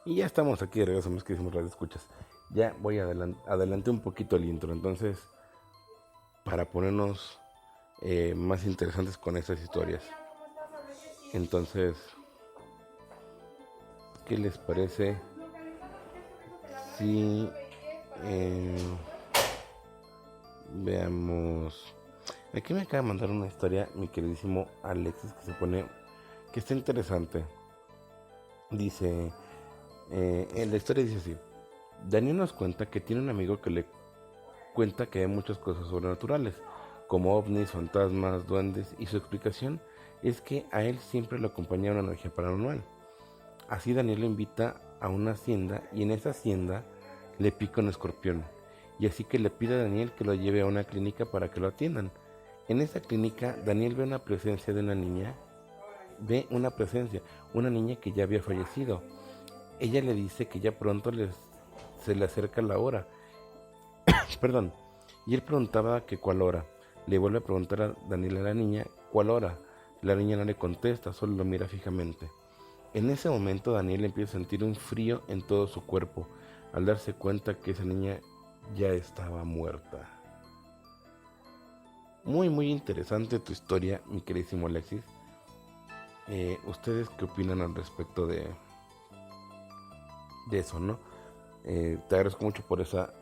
Y ya estamos aquí de regreso, mis queridos radio escuchas. Ya voy adelante un poquito el intro, entonces, para ponernos más interesantes con estas historias. Entonces, ¿qué les parece si eh, veamos? Aquí me acaba de mandar una historia mi queridísimo Alexis que está interesante. Dice, en la historia dice así: Daniel nos cuenta que tiene un amigo que le cuenta que hay muchas cosas sobrenaturales, como ovnis, fantasmas, duendes, y su explicación es que a él siempre lo acompaña una energía paranormal. Así Daniel lo invita a una hacienda y en esa hacienda le pica un escorpión. Y así que le pide a Daniel que lo lleve a una clínica para que lo atiendan. En esa clínica Daniel ve una presencia de una niña que ya había fallecido. Ella le dice que ya pronto se le acerca la hora. Perdón. Y él preguntaba que cuál hora. Le vuelve a preguntar a Daniel a la niña cuál hora. La niña no le contesta, solo lo mira fijamente. En ese momento Daniel empieza a sentir un frío en todo su cuerpo al darse cuenta que esa niña ya estaba muerta. Muy muy interesante tu historia, mi queridísimo Alexis. ¿Ustedes qué opinan al respecto de eso, no? Te agradezco mucho por esa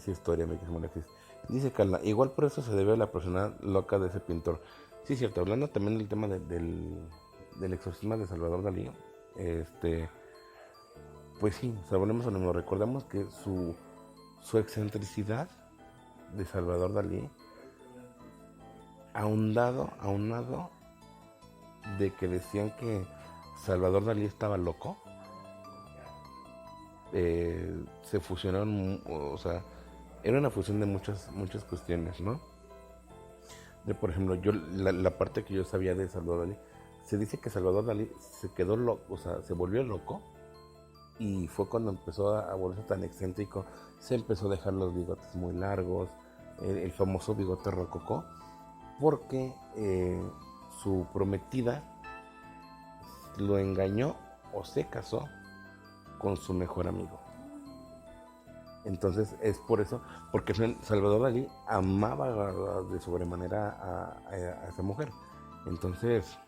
historia, mi queridísimo Alexis. Dice Carla, igual por eso se debe a la persona loca de ese pintor. Sí, cierto, hablando también del tema del exorcismo de Salvador Dalí, este, pues sí, o sea, volvemos a lo mismo. Recordamos que su excentricidad de Salvador Dalí, aunado de que decían que Salvador Dalí estaba loco, se fusionaron, o sea, era una fusión de muchas cuestiones, ¿no? De, por ejemplo, la parte que yo sabía de Salvador Dalí, se dice que Salvador Dalí se quedó loco, o sea, se volvió loco y fue cuando empezó a volverse tan excéntrico, se empezó a dejar los bigotes muy largos, el famoso bigote rococó, porque su prometida lo engañó o se casó con su mejor amigo. Entonces es por eso, porque Salvador Dalí amaba de sobremanera a esa mujer. Entonces,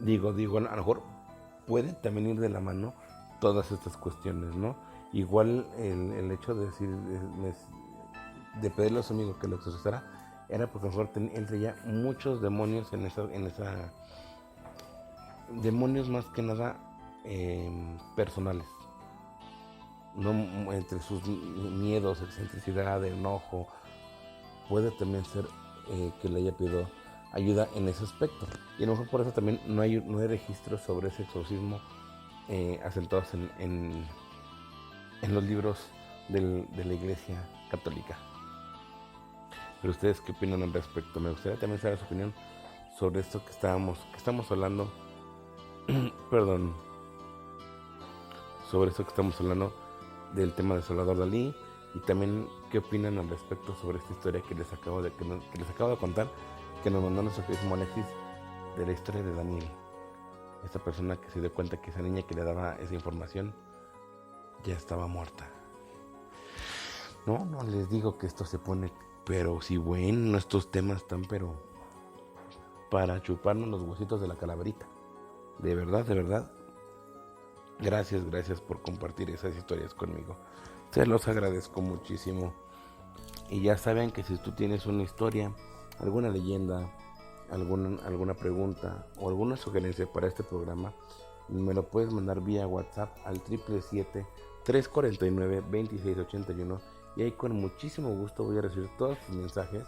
digo, a lo mejor puede también ir de la mano todas estas cuestiones, ¿no? Igual el hecho de decir, de pedirle a su amigo que lo exorcizara, era porque a lo mejor él traía muchos demonios demonios más que nada personales, no entre sus miedos, excentricidad, enojo, puede también ser que le haya pedido ayuda en ese aspecto. Y a lo mejor por eso también no hay registros sobre ese exorcismo asentados en los libros de la Iglesia Católica. Pero ustedes qué opinan al respecto. Me gustaría también saber su opinión sobre esto que estamos hablando. Perdón. Sobre esto que estamos hablando del tema de Salvador Dalí, y también qué opinan al respecto sobre esta historia que les acabo de contar, que nos mandó nuestro querido Alexis, de la historia de Daniel, esta persona que se dio cuenta que esa niña que le daba esa información ya estaba muerta. No les digo que esto se pone, pero si bueno, estos temas están, pero para chuparnos los huesitos de la calaverita. De verdad, gracias por compartir esas historias conmigo. Se los agradezco muchísimo. Y ya saben que si tú tienes una historia, alguna leyenda, alguna pregunta o alguna sugerencia para este programa, me lo puedes mandar vía WhatsApp al 777-349-2681 y ahí con muchísimo gusto voy a recibir todos tus mensajes.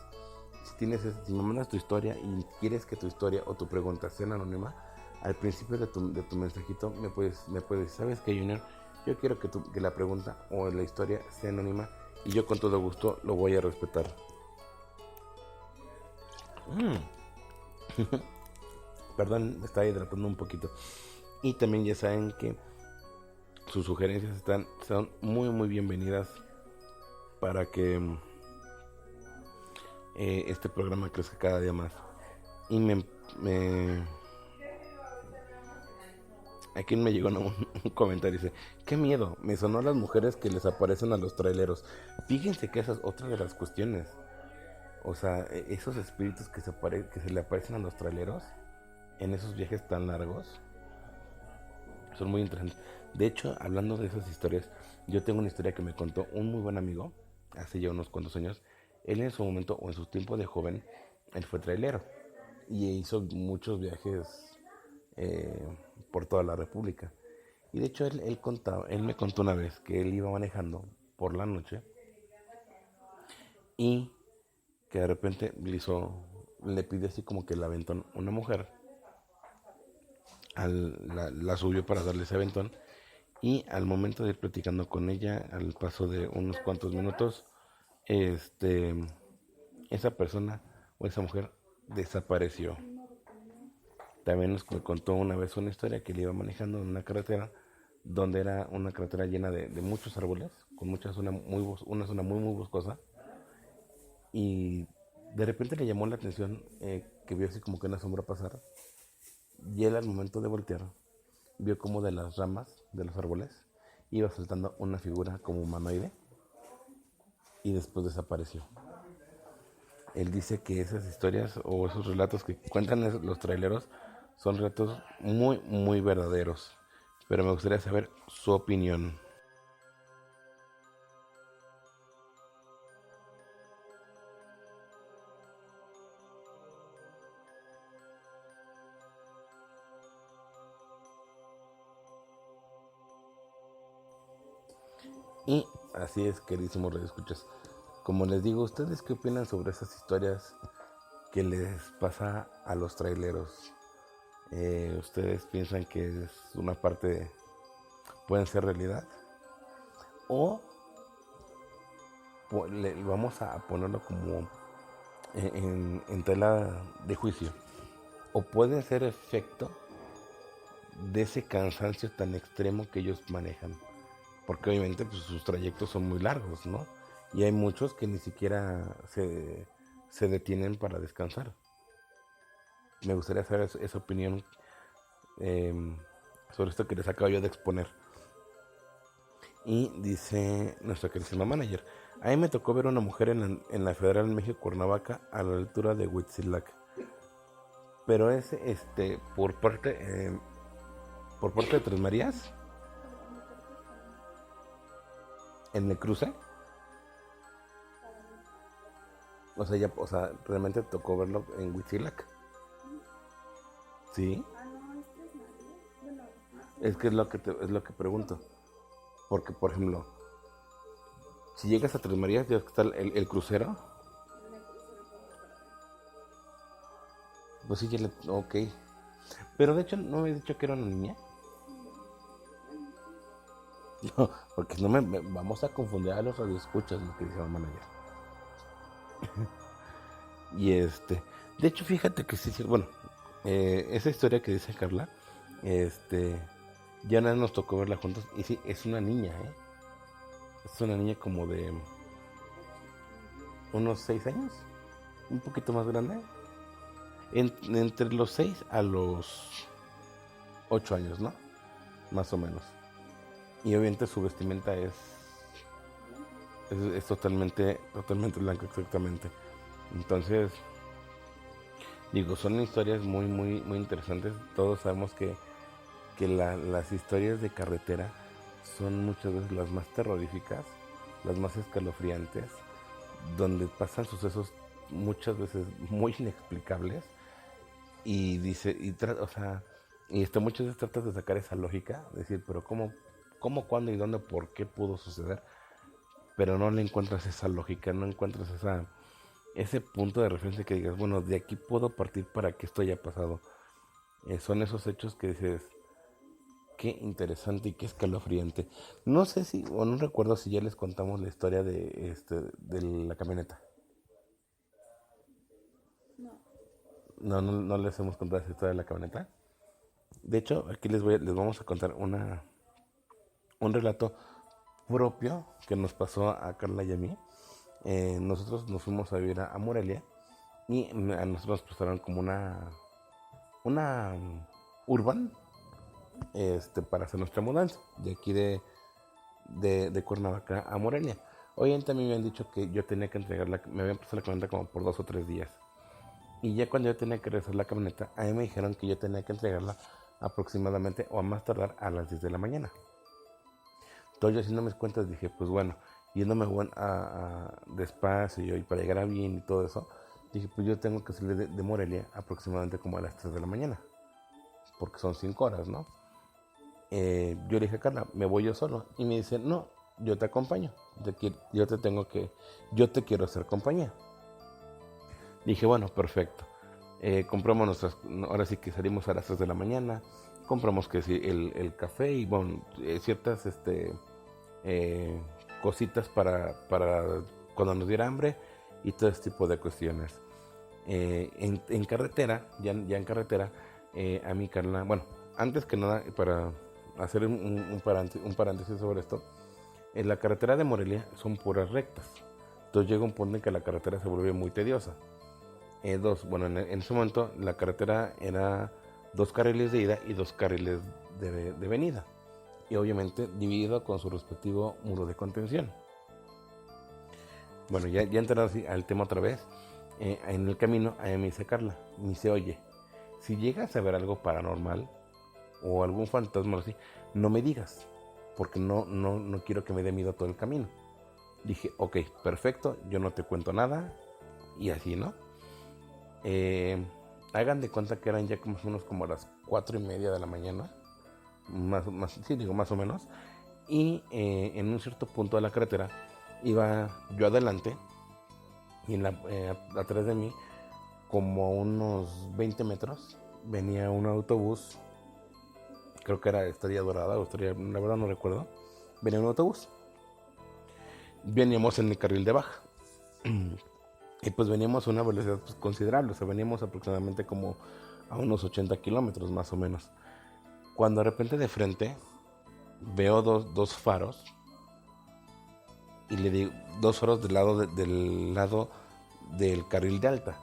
Si me mandas tu historia y quieres que tu historia o tu pregunta sea anónima, al principio de tu mensajito me puedes decir, ¿sabes qué, Junior? Yo quiero que la pregunta o la historia sea anónima y yo con todo gusto lo voy a respetar. Mm. Perdón, me estaba hidratando un poquito. Y también ya saben que sus sugerencias son muy muy bienvenidas para que este programa crezca cada día más. Y me aquí me llegó un comentario, dice, qué miedo, me sonó a las mujeres que les aparecen a los traileros. Fíjense que esa es otra de las cuestiones. O sea, esos espíritus que se le aparecen a los traileros en esos viajes tan largos son muy interesantes. De hecho, hablando de esas historias, yo tengo una historia que me contó un muy buen amigo hace ya unos cuantos años. Él en su momento o en su tiempo de joven, él fue trailero y hizo muchos viajes eh, por toda la República. Y de hecho él me contó una vez que él iba manejando por la noche y que de repente le pidió así como que el aventón una mujer, la subió para darle ese aventón y al momento de ir platicando con ella, al paso de unos cuantos minutos, este, esa persona o esa mujer desapareció. También nos contó una vez una historia que él iba manejando en una carretera donde era una carretera llena de muchos árboles, con una zona muy boscosa, y de repente le llamó la atención que vio así como que una sombra pasar, y él al momento de voltear vio como de las ramas de los árboles iba saltando una figura como humanoide y después desapareció. Él dice que esas historias o esos relatos que cuentan los traileros son relatos muy verdaderos, pero me gustaría saber su opinión. Y así es, queridísimos radioescuchas. Como les digo, ¿ustedes qué opinan sobre esas historias que les pasa a los traileros? ¿Ustedes piensan que es una parte, pueden ser realidad? ¿O vamos a ponerlo como en tela de juicio? ¿O puede ser efecto de ese cansancio tan extremo que ellos manejan? Porque obviamente pues, sus trayectos son muy largos, ¿no? Y hay muchos que ni siquiera se detienen para descansar. Me gustaría saber esa opinión eh, sobre esto que les acabo yo de exponer. Y dice nuestra queridísima manager, a mí me tocó ver una mujer en la Federal México Cuernavaca a la altura de Huitzilac. Pero es por parte de Tres Marías, en el cruce. O sea, realmente tocó verlo en Huitzilac. Sí, es que es lo que pregunto. Porque, por ejemplo, si llegas a Tres Marías, ya que está el crucero, pues sí, ok. Pero de hecho, no me he dicho que era una niña. No, porque no vamos a confundir a los radioescuchas, lo que dice la manager. Y de hecho, fíjate que sí, sí, bueno, esa historia que dice Carla, este, ya nada nos tocó verla juntos. Y sí, es una niña, ¿eh? Es una niña como de unos 6 años, un poquito más grande. Entre los 6 a los 8 años, ¿no? Más o menos. Y obviamente su vestimenta es totalmente blanca, exactamente. Entonces, digo, son historias muy interesantes. Todos sabemos que las historias de carretera son muchas veces las más terroríficas, las más escalofriantes, donde pasan sucesos muchas veces muy inexplicables y dice, o sea, muchas veces tratas de sacar esa lógica, decir, pero cuándo y dónde, por qué pudo suceder, pero no le encuentras esa lógica, no encuentras ese punto de referencia que digas, bueno, de aquí puedo partir para que esto haya pasado. Son esos hechos que dices, qué interesante y qué escalofriante. No sé si, o no recuerdo si ya les contamos la historia de la camioneta. No les hemos contado esa historia de la camioneta. De hecho, aquí les vamos a contar un relato propio que nos pasó a Carla y a mí. Nosotros nos fuimos a vivir a Morelia y a nosotros nos prestaron como una urban, para hacer nuestra mudanza de aquí de Cuernavaca a Morelia. Obviamente a mí me habían dicho que yo tenía que entregarla, me habían puesto la camioneta como por 2 o 3 días. Y ya cuando yo tenía que regresar la camioneta, a mí me dijeron que yo tenía que entregarla aproximadamente o a más tardar a las 10 de la mañana. Entonces yo haciendo mis cuentas dije, pues bueno, yéndome despacio y para llegar a bien y todo eso, dije, pues yo tengo que salir de Morelia aproximadamente como a las 3 de la mañana, porque son 5 horas, ¿no? Yo le dije a Carla, me voy yo solo. Y me dice, no, yo te acompaño. Yo te quiero hacer compañía. Dije, bueno, perfecto. Compramos ahora sí que salimos a las 3 de la mañana. Compramos que sí, el café y bueno, ciertas eh, cositas para cuando nos diera hambre y todo ese tipo de cuestiones. En carretera, ya en carretera, a mí Carla, bueno, antes que nada, para hacer un paréntesis sobre esto, en la carretera de Morelia son puras rectas. Entonces llega un punto en que la carretera se vuelve muy tediosa. Bueno, en ese momento la carretera era 2 carriles de ida y 2 carriles de venida. Y obviamente dividido con su respectivo muro de contención. Bueno, ya entrando así al tema otra vez, en el camino, a mí me dice Carla, me dice, oye, si llegas a ver algo paranormal o algún fantasma o así, no me digas, porque no quiero que me dé miedo todo el camino. Dije, ok, perfecto, yo no te cuento nada, y así, ¿no? Hagan de cuenta que eran ya como las 4:30 de la mañana, sí, digo más o menos, y en un cierto punto de la carretera iba yo adelante y atrás de mí, como a unos 20 metros, venía un autobús, creo que era Estrella Dorada o Estrella, la verdad no recuerdo, venía un autobús. Veníamos en el carril de baja. Y pues veníamos a una velocidad pues, considerable, o sea, veníamos aproximadamente como a unos 80 kilómetros más o menos. Cuando de repente de frente veo dos faros y le digo, dos faros del lado del carril de alta.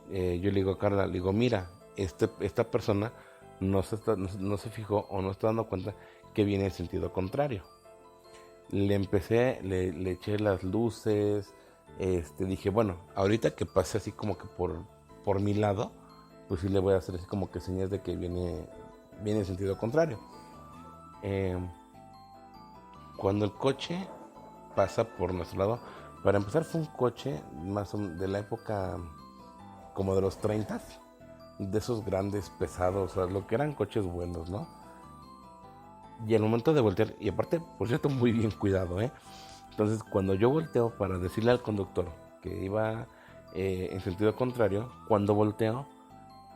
Yo le digo a Carla, le digo, mira, esta persona no se fijó o no está dando cuenta que viene en sentido contrario. Le eché las luces, dije, bueno, ahorita que pase así como que por mi lado, pues sí le voy a hacer así como que señas de que viene en sentido contrario. Cuando el coche pasa por nuestro lado, para empezar fue un coche más de la época como de los 30, de esos grandes, pesados, o sea, lo que eran coches buenos, ¿no? Y al momento de voltear, y aparte, por cierto, muy bien cuidado, ¿eh? Entonces, cuando yo volteo para decirle al conductor que iba en sentido contrario, cuando volteo,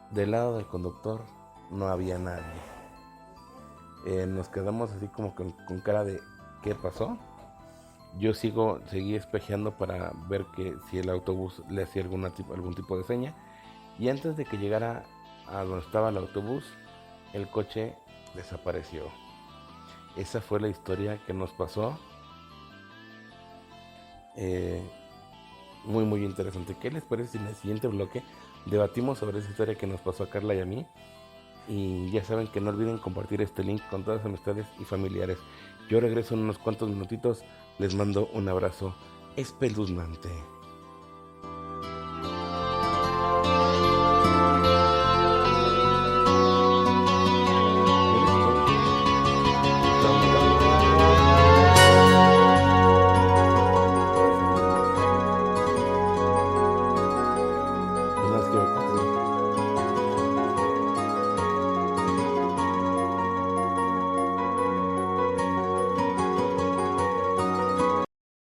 del lado del conductor no había nadie. Nos quedamos así como con cara de ¿qué pasó? Yo seguí espejeando para ver que si el autobús le hacía algún tipo de seña. Y antes de que llegara a donde estaba el autobús, el coche desapareció. Esa fue la historia que nos pasó. Muy muy interesante. ¿Qué les parece si en el siguiente bloque debatimos sobre esa historia que nos pasó a Carla y a mí? Y ya saben que no olviden compartir este link con todas sus amistades y familiares. Yo regreso en unos cuantos minutitos. Les mando un abrazo espeluznante.